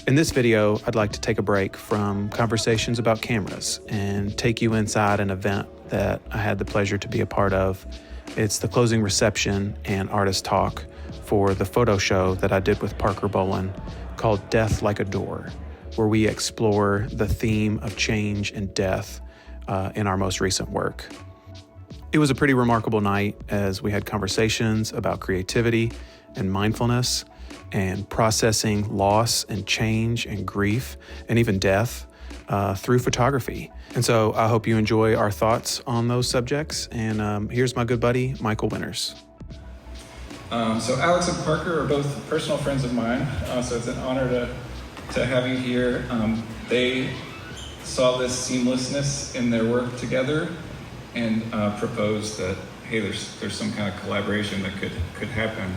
In this video, I'd like to take a break from conversations about cameras and take you inside an event that I had the pleasure to be a part of. It's the closing reception and artist talk for the photo show that I did with Parker Bolin called Death Like a Door, where we explore the theme of change and death in our most recent work. It was a pretty remarkable night as we had conversations about creativity and mindfulness and processing loss and change and grief and even death through photography. And so I hope you enjoy our thoughts on those subjects. And here's my good buddy, Michael Winters. So Alex and Parker are both personal friends of mine, so it's an honor to have you here. They saw this seamlessness in their work together and proposed that, hey, there's some kind of collaboration that could happen.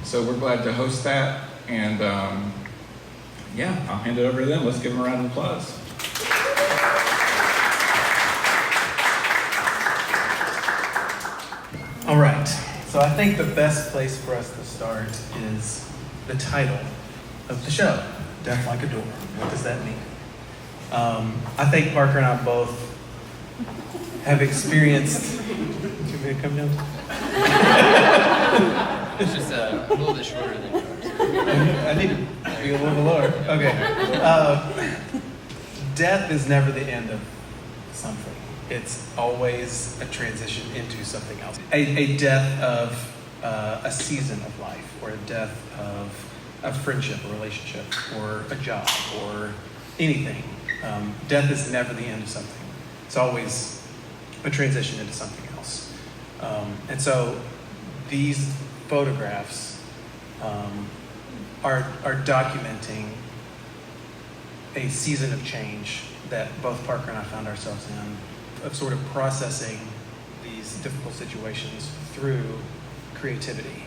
So we're glad to host that, and I'll hand it over to them. Let's give them a round of applause. All right, so I think the best place for us to start is the title of the show, Death Like a Door. What does that mean? I think Parker and I both have experienced... Do you want me to come down? It's just a little bit shorter than yours. I need to be a little bit lower. Okay. Death is never the end of something. It's always a transition into something else. A death of a season of life, or a death of a friendship, a relationship, or a job, or anything. Death is never the end of something. It's always a transition into something else. And so these photographs are documenting a season of change that both Parker and I found ourselves in, of sort of processing these difficult situations through creativity,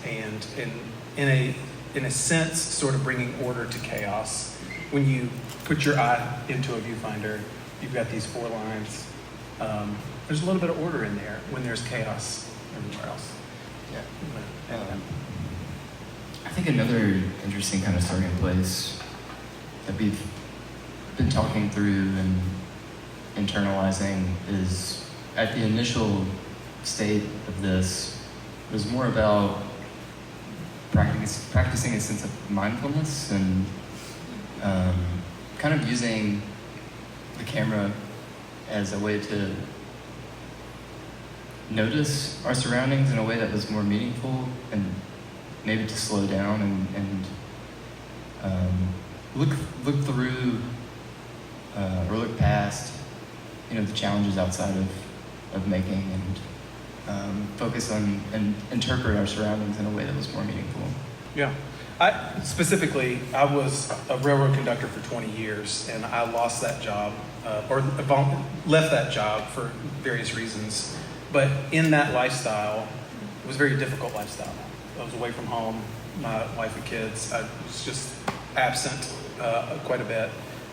and in a sense, sort of bringing order to chaos. When you put your eye into a viewfinder, you've got these four lines. There's a little bit of order in there when there's chaos everywhere else. Yeah. I think another interesting kind of starting place that we've been talking through and internalizing is, at the initial state of this, was more about practicing a sense of mindfulness and kind of using the camera as a way to notice our surroundings in a way that was more meaningful, and maybe to slow down and look through or look past, the challenges outside of making, and focus on and interpret our surroundings in a way that was more meaningful. Yeah. I was a railroad conductor for 20 years, and I lost that job, or left that job for various reasons. But in that lifestyle, it was a very difficult lifestyle. I was away from home, my wife and kids. I was just absent quite a bit.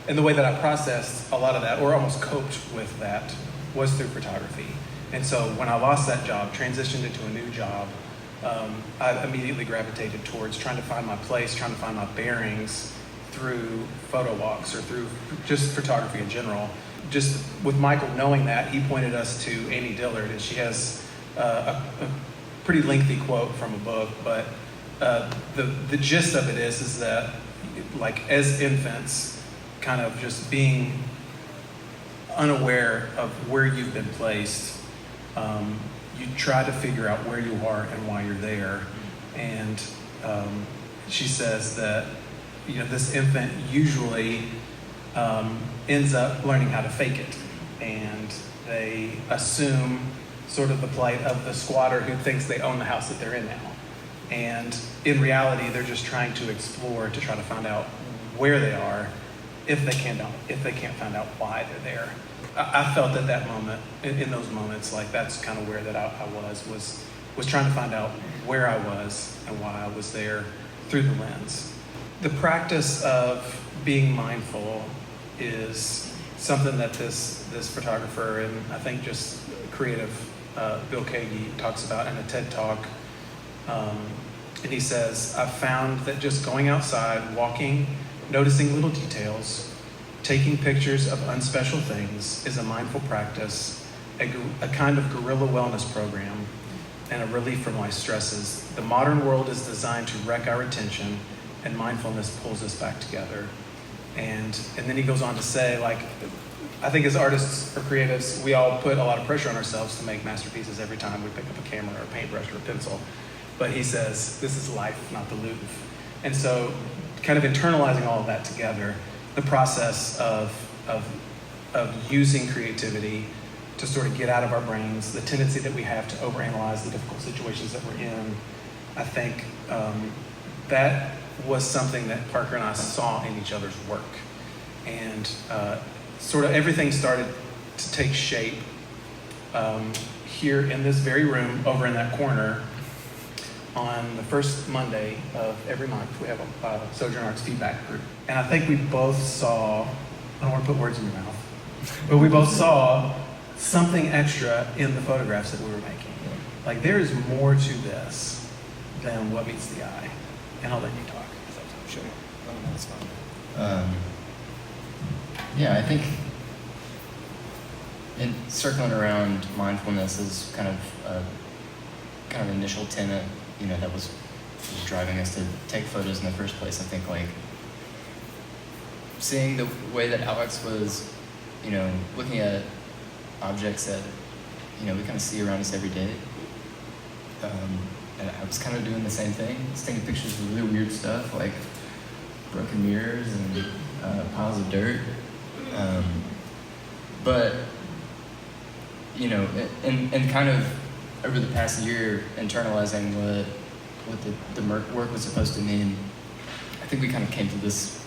And the way that I processed a lot of that, or almost coped with that, was through photography. And so when I lost that job, transitioned into a new job, I immediately gravitated towards trying to find my place, trying to find my bearings through photo walks or through just photography in general. Just with Michael knowing that, he pointed us to Amy Dillard, and she has a pretty lengthy quote from a book, but the gist of it is that, like, as infants, kind of just being unaware of where you've been placed, you try to figure out where you are and why you're there. And she says that this infant usually ends up learning how to fake it, and they assume sort of the plight of the squatter who thinks they own the house that they're in now. And in reality, they're just trying to explore to try to find out where they are, if they can't find out why they're there. I felt at that moment, in those moments, like that's kind of where that I was trying to find out where I was and why I was there through the lens. The practice of being mindful is something that this photographer, and I think just creative Bill Kagi talks about in a TED Talk And he says, I've found that just going outside, walking, noticing little details, taking pictures of unspecial things is a mindful practice, a kind of guerrilla wellness program, and a relief from life's stresses. The modern world is designed to wreck our attention, and mindfulness pulls us back together. And then he goes on to say, like, I think as artists or creatives, we all put a lot of pressure on ourselves to make masterpieces every time we pick up a camera or a paintbrush or a pencil. But he says, this is life, not the Louvre. And so kind of internalizing all of that together, the process of using creativity to sort of get out of our brains, the tendency that we have to overanalyze the difficult situations that we're in, I think that was something that Parker and I saw in each other's work. And sort of everything started to take shape here in this very room, over in that corner. On the first Monday of every month, we have a Sojourn Arts feedback group. And I think we both saw, I don't want to put words in your mouth, but we both saw something extra in the photographs that we were making. Like, there is more to this than what meets the eye. And I'll let you talk. Sure. Oh, that's fine. Yeah, I think in circling around mindfulness is kind of initial tenet, that was driving us to take photos in the first place. I think, like, seeing the way that Alex was, looking at objects that, we kind of see around us every day. And I was kind of doing the same thing, just taking pictures of really weird stuff, like broken mirrors and piles of dirt. But, and kind of over the past year, internalizing what the work was supposed to mean, I think we kind of came to this,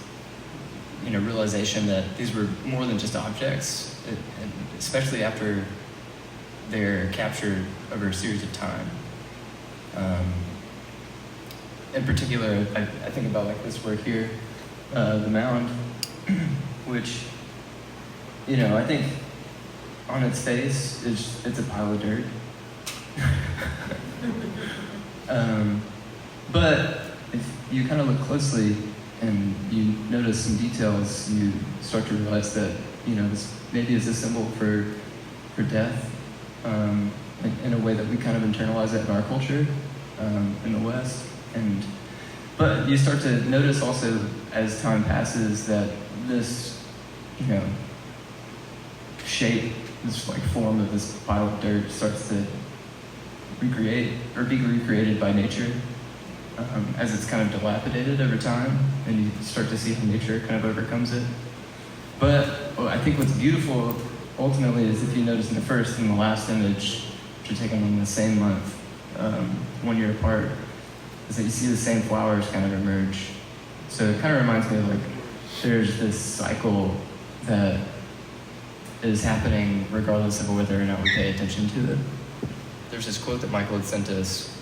realization that these were more than just objects, and especially after they're captured over a series of time. In particular, I think about like this work here, the mound, which, I think on its face, it's a pile of dirt. But if you kind of look closely and you notice some details, you start to realize that, this maybe is a symbol for death, in a way that we kind of internalize it in our culture, in the West. But you start to notice also as time passes that this, shape, this like form of this pile of dirt starts to recreate or be recreated by nature, as it's kind of dilapidated over time, and you start to see how nature kind of overcomes it. But I think what's beautiful ultimately is, if you notice in the first and the last image, which are taken in the same month, 1 year apart, is that you see the same flowers kind of emerge. So it kind of reminds me of like, there's this cycle that is happening regardless of whether or not we pay attention to it. There's this quote that Michael had sent us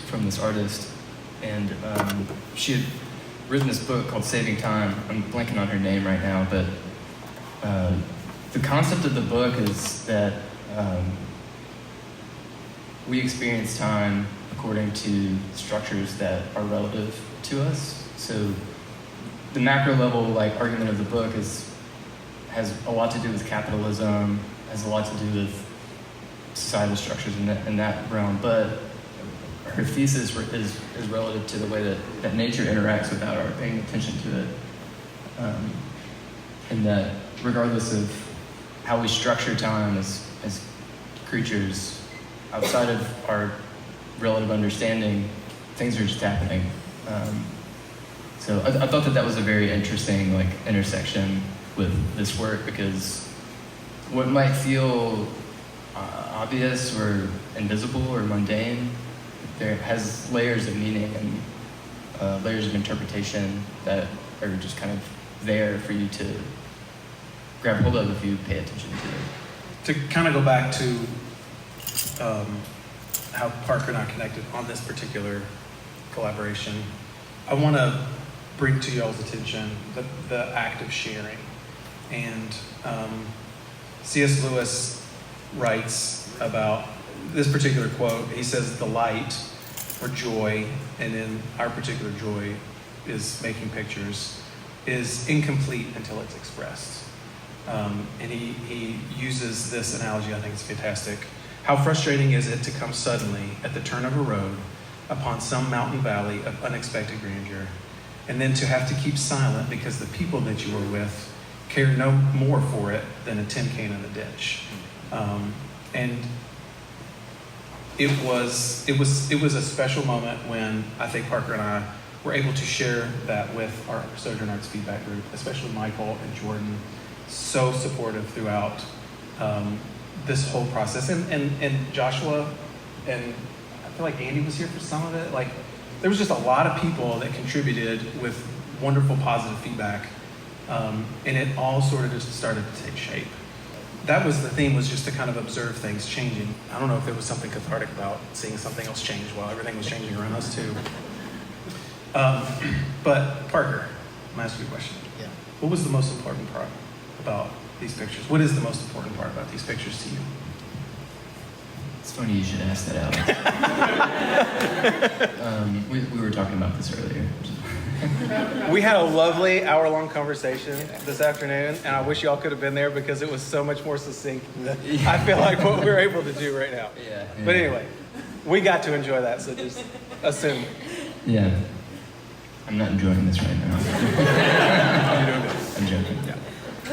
from this artist, and she had written this book called Saving Time. I'm blanking on her name right now, but the concept of the book is that we experience time according to structures that are relative to us. So the macro level argument of the book has a lot to do with capitalism, has a lot to do with societal structures in that realm, but her thesis is relative to the way that nature interacts without our paying attention to it. And that regardless of how we structure time as creatures, outside of our relative understanding, things are just happening. So I thought that was a very interesting intersection with this work, because what might feel obvious or invisible or mundane, there has layers of meaning and layers of interpretation that are just kind of there for you to grab hold of if you pay attention to it. To kind of go back to how Parker and I connected on this particular collaboration, I want to bring to y'all's attention the act of sharing. And C.S. Lewis writes about this particular quote. He says, "The light or joy, and in our particular joy is making pictures, is incomplete until it's expressed. And he uses this analogy, I think it's fantastic. How frustrating is it to come suddenly at the turn of a road upon some mountain valley of unexpected grandeur, and then to have to keep silent because the people that you were with care no more for it than a tin can in the ditch. And it was a special moment when I think Parker and I were able to share that with our Sojourn Arts feedback group, especially Michael and Jordan, so supportive throughout this whole process. And Joshua, and I feel like Andy was here for some of it. Like, there was just a lot of people that contributed with wonderful positive feedback. And it all sort of just started to take shape. That was the theme, was just to kind of observe things changing. I don't know if there was something cathartic about seeing something else change while everything was changing around us too. But Parker, I'm gonna ask you a question. Yeah. What was the most important part about these pictures? What is the most important part about these pictures to you? It's funny you should ask that, Alex. We were talking about this earlier. We had a lovely hour-long conversation this afternoon, and I wish y'all could have been there because it was so much more succinct than I feel like what we're able to do right now. Yeah. But anyway, we got to enjoy that, so just assume. Yeah. I'm not enjoying this right now. I'm joking. Yeah.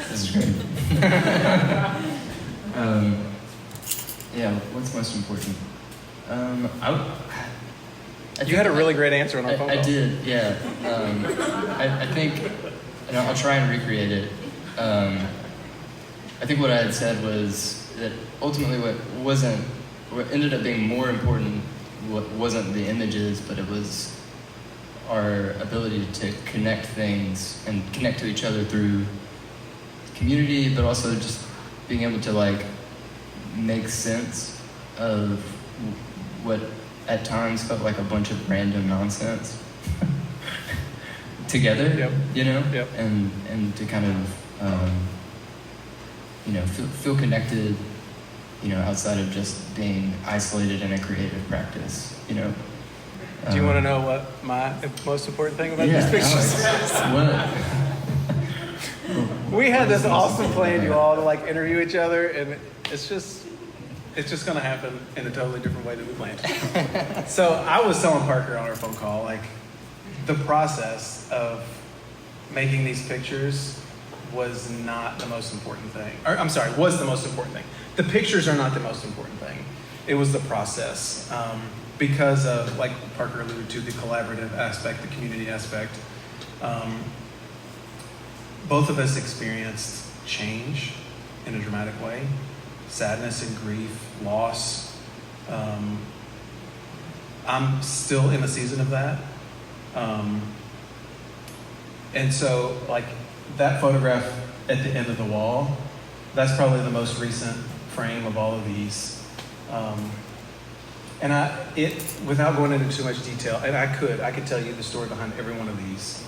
This is great. Yeah, what's most important? You had a really great answer on our phone call. I did, yeah. I think, and I'll try and recreate it. I think what I had said was that ultimately what ended up being more important wasn't the images, but it was our ability to connect things and connect to each other through community, but also just being able to like make sense of what at times felt like a bunch of random nonsense together. Yep. You know? Yep. And to kind of feel connected, outside of just being isolated in a creative practice, Do you want to know what my most important thing about these pictures is? We had this awesome plan, you all, to like interview each other, and it's just going to happen in a totally different way than we planned. So I was telling Parker on our phone call, like, the process of making these pictures was not the most important thing. Or, I'm sorry, was the most important thing. The pictures are not the most important thing. It was the process. Because of, like Parker alluded to, the collaborative aspect, the community aspect. Both of us experienced change in a dramatic way. Sadness and grief, loss. I'm still in the season of that. And so, like, that photograph at the end of the wall, that's probably the most recent frame of all of these. And without going into too much detail, and I could tell you the story behind every one of these.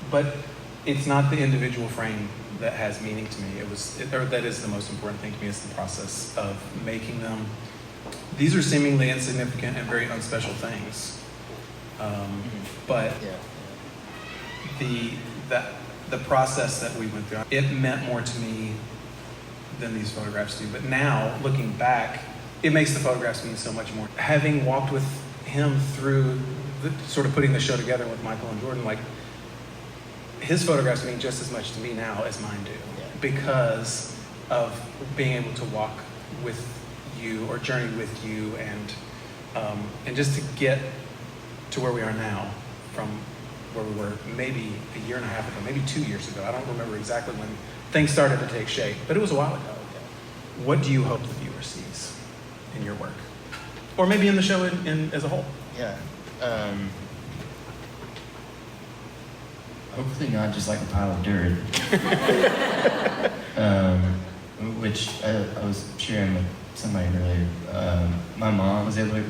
But it's not the individual frame that has meaning to me. That is the most important thing to me, is the process of making them. These are seemingly insignificant and very unspecial things. But the process that we went through, it meant more to me than these photographs do. But now, looking back, it makes the photographs mean so much more. Having walked with him through sort of putting the show together with Michael and Jordan, like, his photographs mean just as much to me now as mine do, because of being able to walk with you or journey with you, and just to get to where we are now from where we were maybe a year and a half ago, maybe 2 years ago. I don't remember exactly when things started to take shape, but it was a while ago. What do you hope the viewer sees in your work, or maybe in the show as a whole? Yeah. Hopefully not just like a pile of dirt. Which I was sharing with somebody earlier. My mom was able to.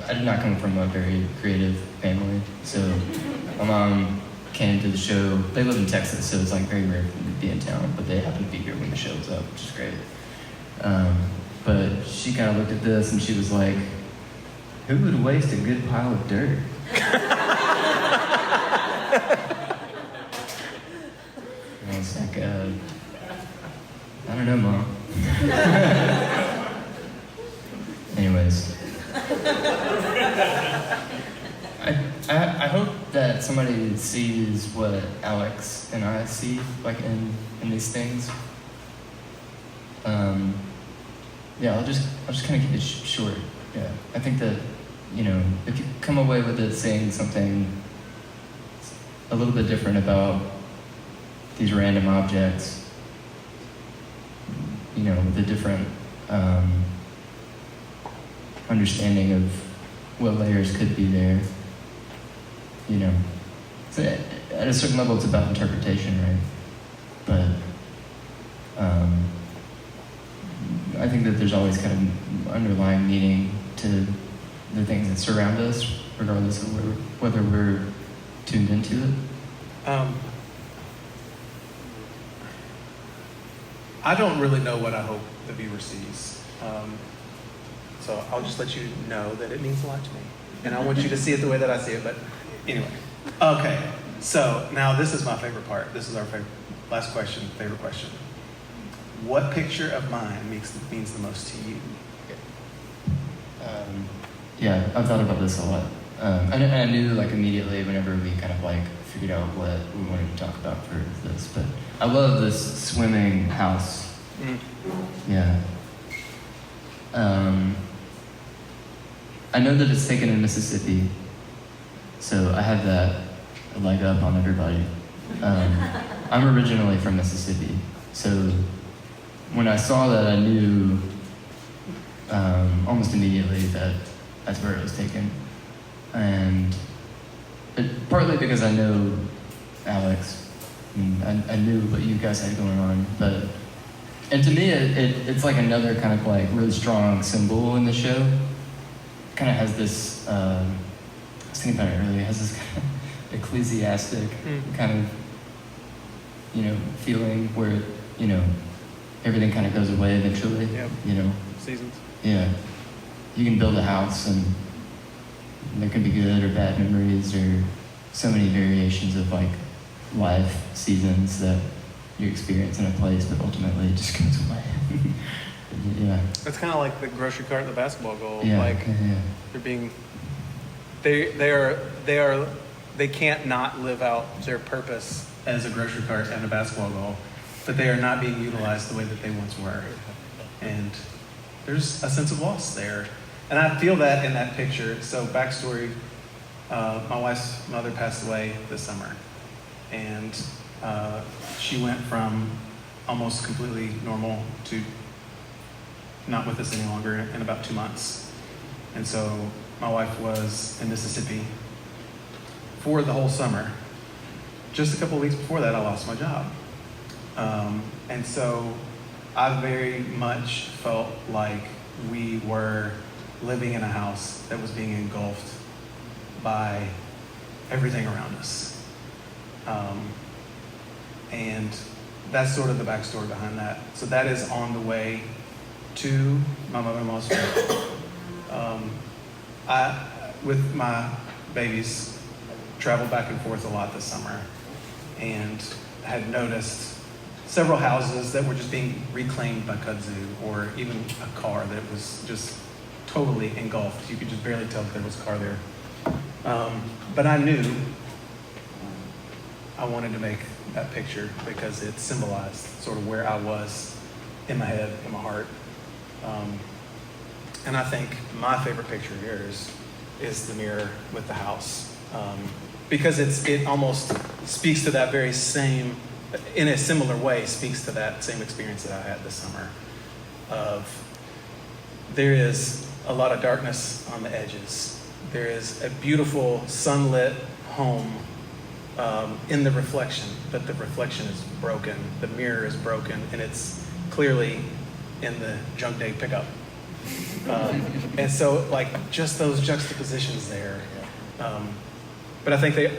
I did not come from a very creative family, so my mom came to the show. They live in Texas, so it's like very rare for them to be in town, but they happened to be here when the show was up, which is great. But she kind of looked at this and she was like, Who would waste a good pile of dirt? And it's like, I don't know, Mom. Anyways. I hope that somebody sees what Alex and I see, like in these things. Yeah, I'll just kind of keep it short. Yeah, I think that, you know, if you come away with it saying something a little bit different about these random objects, you know, with a different understanding of what layers could be there, you know. So at a certain level, it's about interpretation, right? But I think that there's always kind of underlying meaning to the things that surround us, regardless of whether we're tuned into it. I don't really know what I hope the viewer sees. So I'll just let you know that it means a lot to me. And I want you to see it the way that I see it, but anyway. Okay, so now this is my favorite part. This is our last question, favorite question. What picture of mine means the most to you? Yeah, I've thought about this a lot. I knew like immediately whenever we kind of like figured out what we wanted to talk about for this, but I love this swimming house. Yeah. I know that it's taken in Mississippi, so I have that leg up on everybody. I'm originally from Mississippi, so when I saw that, I knew almost immediately that that's where it was taken. And partly because I know Alex, and I knew what you guys had going on, and to me, it's like another kind of like really strong symbol in the show. It kind of has this, I was thinking about it earlier, it has this kind of ecclesiastic kind of, you know, feeling where, you know, everything kind of goes away eventually. Yep. You know. Seasons. Yeah. You can build a house and there can be good or bad memories or so many variations of like life seasons that you experience in a place, but ultimately it just goes away. Yeah. It's kind of like the grocery cart and the basketball goal. Yeah. Like Yeah. they're being, they can't not live out their purpose as a grocery cart and a basketball goal, but they are not being utilized the way that they once were. And there's a sense of loss there. And I feel that in that picture. So backstory, my wife's mother passed away this summer. And she went from almost completely normal to not with us any longer in about 2 months. And so my wife was in Mississippi for the whole summer. Just a couple of weeks before that, I lost my job. And so I very much felt like we were living in a house that was being engulfed by everything around us. And that's sort of the backstory behind that. So that is on the way to my mother-in-law's funeral. I, with my babies, traveled back and forth a lot this summer and had noticed several houses that were just being reclaimed by kudzu, or even a car that was just totally engulfed. You could just barely tell that there was a car there. But I knew I wanted to make that picture because it symbolized sort of where I was in my head, in my heart. And I think my favorite picture of yours is the mirror with the house. Because it almost speaks to that very same, in a similar way, speaks to that same experience that I had this summer of there is a lot of darkness on the edges. There is a beautiful sunlit home in the reflection, but the reflection is broken. The mirror is broken, and it's clearly in the junk day pickup. And so, like, just those juxtapositions there. But I think they,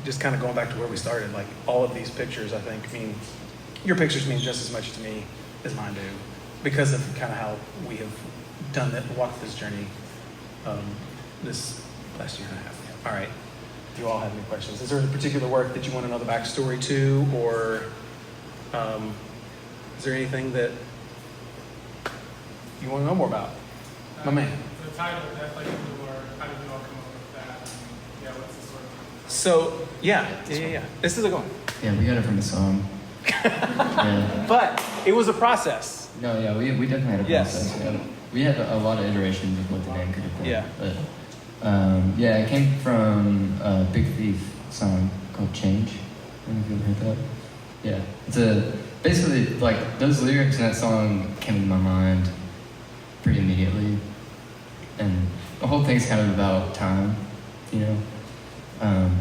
just kind of going back to where we started, like, all of these pictures, I think, mean, your pictures mean just as much to me as mine do, because of kind of how we have done that, walked this journey this last year and a half. All right. Do you all have any questions? Is there a particular work that you want to know the backstory to, or is there anything that you want to know more about? My man. The title, Death Like a Door, how did you all come up with that? And, yeah, what's the sort of... So, yeah. This is a good one. Yeah, we got it from a song. Yeah. But it was a process. No, yeah, we definitely had a process. Yes. Yeah. We had a lot of iterations of what the name could have been. Yeah. But yeah, it came from a Big Thief song called Change. I don't know if you've ever heard that. Yeah. It's basically like those lyrics in that song came to my mind pretty immediately. And the whole thing's kind of about time, you know?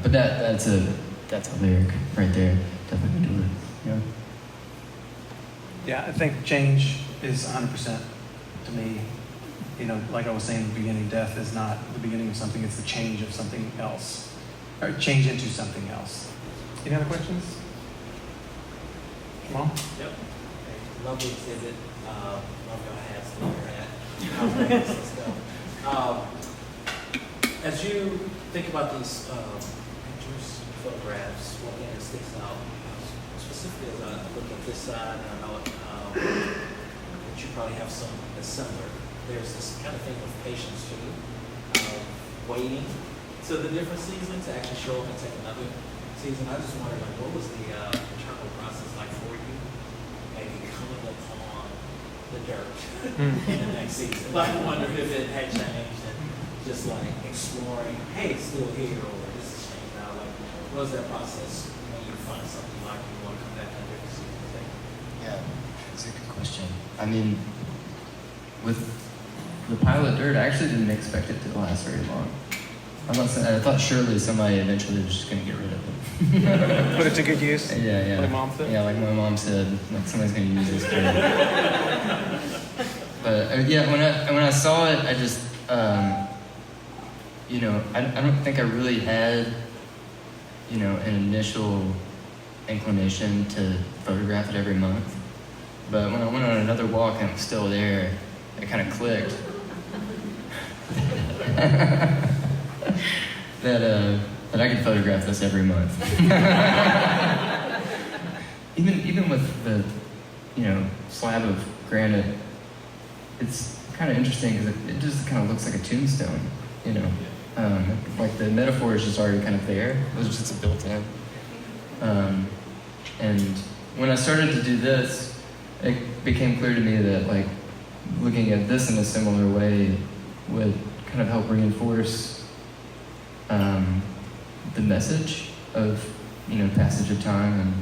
But that's a lyric right there. Definitely do it. Yeah. Yeah, I think change is 100% to me. You know, like I was saying in the beginning, death is not the beginning of something, it's the change of something else. Or change into something else. Any other questions? Come on. Yep. Love the exhibit. Love your hats, love your hat. As you think about these pictures, photographs, one thing that sticks out, specifically as I look at this side, and I know that you probably have some that's similar. There's this kind of thing of patience too, waiting to the different seasons to actually show up and take another season. I just wondered, like, what was the internal process like for you, maybe coming upon the dirt in the next season? Like, I wonder if it had changed and just like exploring, hey, it's still here, or this has changed now. Like, what was that process when you find something like you want to come back on a different season? Yeah, that's a good question. I mean, with the pile of dirt, I actually didn't expect it to last very long. I thought surely somebody eventually was just going to get rid of it. Put it to good use? Yeah. Like Mom said? Yeah, like my mom said, like somebody's going to use this dirt. But yeah, when I saw it, I just, you know, I don't think I really had, you know, an initial inclination to photograph it every month. But when I went on another walk and it was still there, it kind of clicked. that I could photograph this every month. even with the, you know, slab of granite, it's kind of interesting because it just kind of looks like a tombstone, you know. Like the metaphor is just already kind of there. It's just built in. And when I started to do this, it became clear to me that like looking at this in a similar way would kind of help reinforce the message of, you know, passage of time, and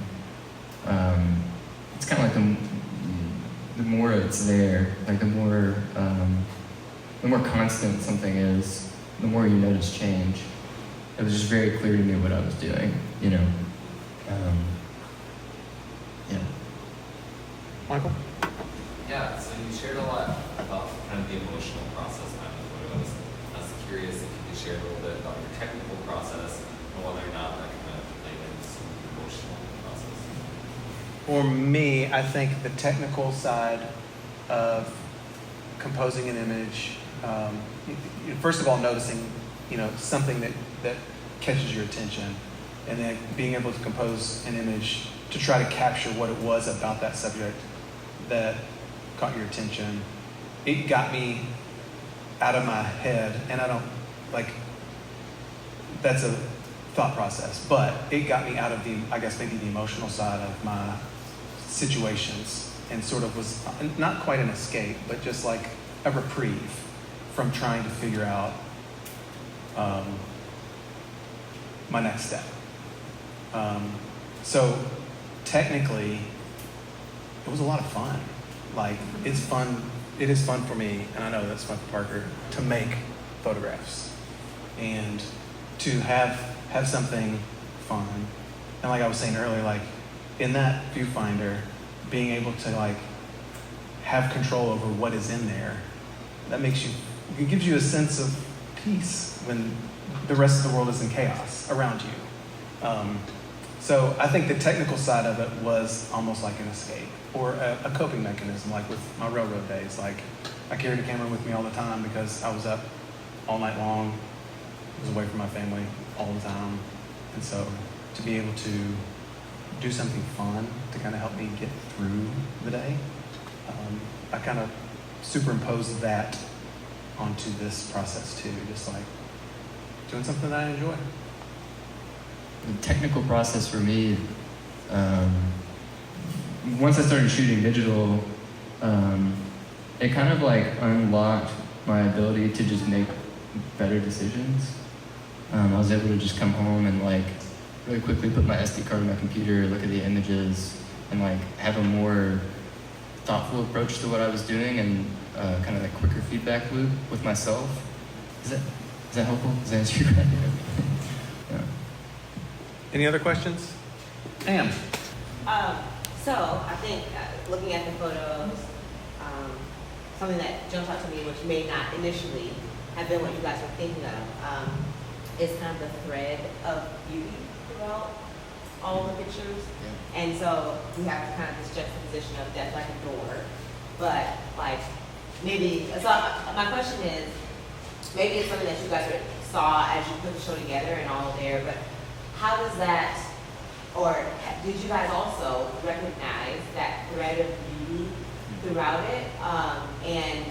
it's kind of like the more it's there, like the more constant something is, the more you notice change. It was just very clear to me what I was doing, you know. Yeah. Michael? Yeah, so you shared a lot about kind of the emotional process behind the photos. I was curious if you could share a little bit about your technical process and whether or not that kind of played into the emotional process. For me, I think the technical side of composing an image, first of all, noticing, you know, something that catches your attention, and then being able to compose an image to try to capture what it was about that subject that caught your attention. It got me out of my head, and I don't, like, that's a thought process, but it got me out of the, I guess maybe the emotional side of my situations, and sort of was not quite an escape, but just like a reprieve from trying to figure out my next step. So technically, it was a lot of fun. Like, it's fun. It is fun for me, and I know that's fun for Parker, to make photographs and to have something fun. And like I was saying earlier, like in that viewfinder, being able to like have control over what is in there, that makes you, it gives you a sense of peace when the rest of the world is in chaos around you. So I think the technical side of it was almost like an escape or a coping mechanism, like with my railroad days. Like I carried a camera with me all the time because I was up all night long. I was away from my family all the time. And so to be able to do something fun to kind of help me get through the day, I kind of superimposed that onto this process too, just like doing something that I enjoy. The technical process for me, once I started shooting digital, it kind of like unlocked my ability to just make better decisions. I was able to just come home and like really quickly put my SD card in my computer, look at the images, and like have a more thoughtful approach to what I was doing, and kind of like quicker feedback loop with myself. Is that helpful? Does that answer your question? Yeah. Any other questions? Pam. So I think looking at the photos, something that jumps out to me, which may not initially have been what you guys were thinking of, is kind of the thread of beauty throughout all the pictures. Yeah. And so we have kind of this juxtaposition of death like a door, but like maybe, so my question is, maybe it's something that you guys saw as you put the show together and all there, but how does that, or did you guys also recognize that thread of beauty throughout it? And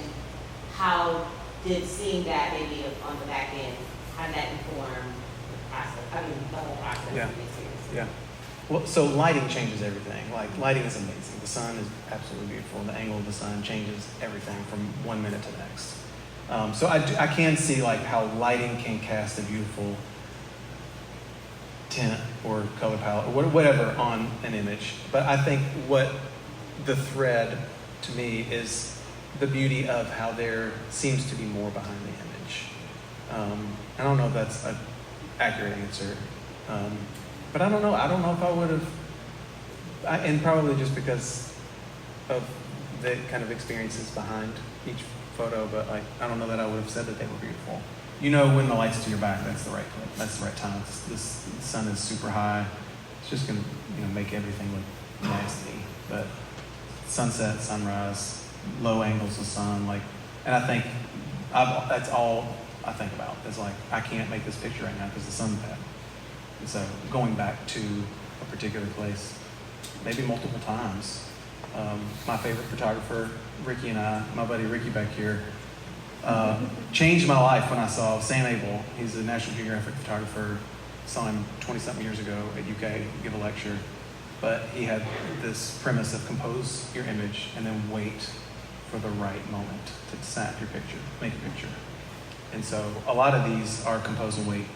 how did seeing that maybe on the back end, how did that inform the process, the whole process Yeah. of the experience? Yeah. Well, so lighting changes everything. Like, lighting is amazing. The sun is absolutely beautiful. The angle of the sun changes everything from 1 minute to the next. So I can see like how lighting can cast a beautiful tint or color palette or whatever on an image. But I think what the thread to me is the beauty of how there seems to be more behind the image. I don't know if that's an accurate answer. But I don't know. I don't know if I would have, and probably just because of the kind of experiences behind each photo, but like, I don't know that I would have said that they were beautiful. You know, when the light's to your back, that's the right time. The sun is super high. It's just gonna, make everything look nasty. But sunset, sunrise, low angles of sun, and I think that's all I think about. Is like, I can't make this picture right now because the sun's bad. And so going back to a particular place, maybe multiple times. My favorite photographer, Ricky, and my buddy Ricky back here, changed my life when I saw Sam Abel. He's a National Geographic photographer. Saw him 20-something years ago at UK give a lecture. But he had this premise of compose your image and then wait for the right moment to snap your picture, make a picture. And so a lot of these are compose and wait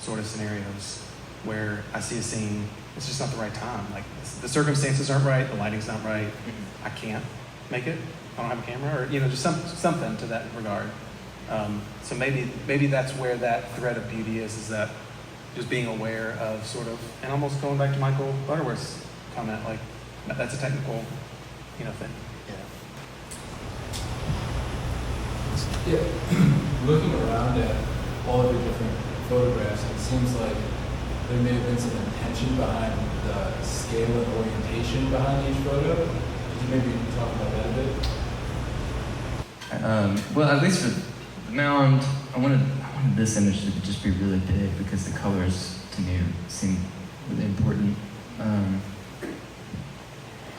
sort of scenarios where I see a scene, it's just not the right time. Like, the circumstances aren't right, the lighting's not right, I can't make it, I don't have a camera, or just something to that regard. So maybe that's where that thread of beauty is that just being aware of sort of, and almost going back to Michael Butterworth's comment, like, that's a technical, thing. Yeah, looking around at all of your different photographs, it seems like there may have been some intention behind the scale and orientation behind each photo. Could you maybe talk about that a bit? Well, at least for the mound, I wanted this image to just be really big because the colors to me seem really important.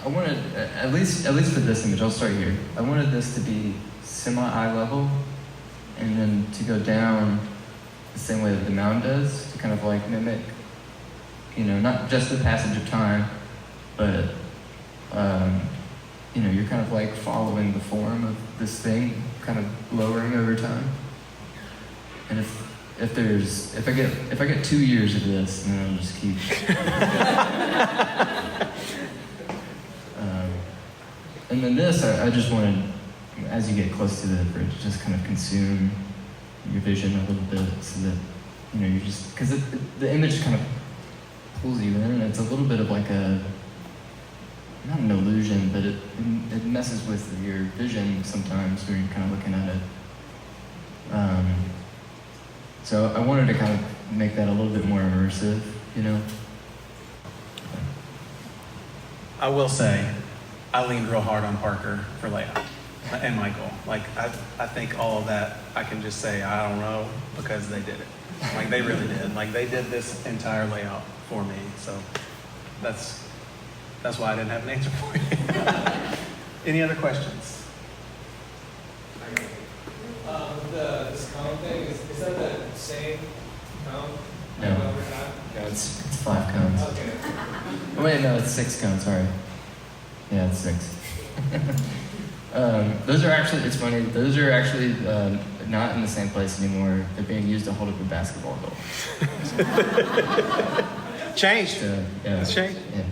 I wanted, at least for this image, I'll start here. I wanted this to be semi-eye level, and then to go down the same way that the mound does, to kind of like mimic, not just the passage of time, but you're kind of like following the form of this thing, kind of lowering over time. And if I get 2 years of this, then I'll just keep. And then this, I just wanted, as you get close to the bridge, just kind of consume your vision a little bit, so that you're just, because the image kind of pulls you in, and it's a little bit of like not an illusion, but it messes with your vision sometimes when you're kind of looking at it. So I wanted to kind of make that a little bit more immersive, I will say, I leaned real hard on Parker for layout. and Michael. Like, I think all of that, I can just say, I don't know, because they did it. Like, they really did. Like, they did this entire layout for me. So that's why I didn't have an answer for you. Any other questions? This cone thing, is that the same cone? No. Over time? No, it's 5 cones. Okay. Oh, wait, no, it's 6 cones, sorry. Yeah, it's 6. Those are actually, it's funny, those are actually not in the same place anymore. They're being used to hold up a basketball goal. Changed. So, yeah. It's changed. Yeah.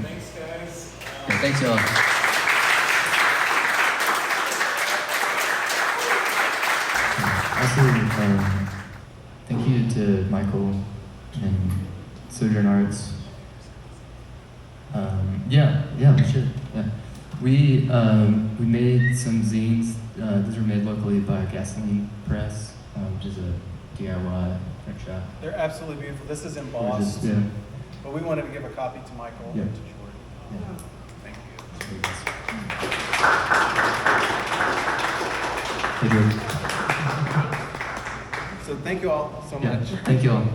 Thanks, guys. Yeah, thanks, y'all. Also, thank you to Michael and Sojourn Arts. Yeah, we should. Yeah, we made some zines. These were made locally by Gasoline Press, which is a DIY print shop. They're absolutely beautiful. This is We're embossed, just, yeah. but we wanted to give a copy to Michael Yeah. and to Jordan. Yeah. Thank you. Hey, Jordan. So thank you all so Yeah, much. thank you all.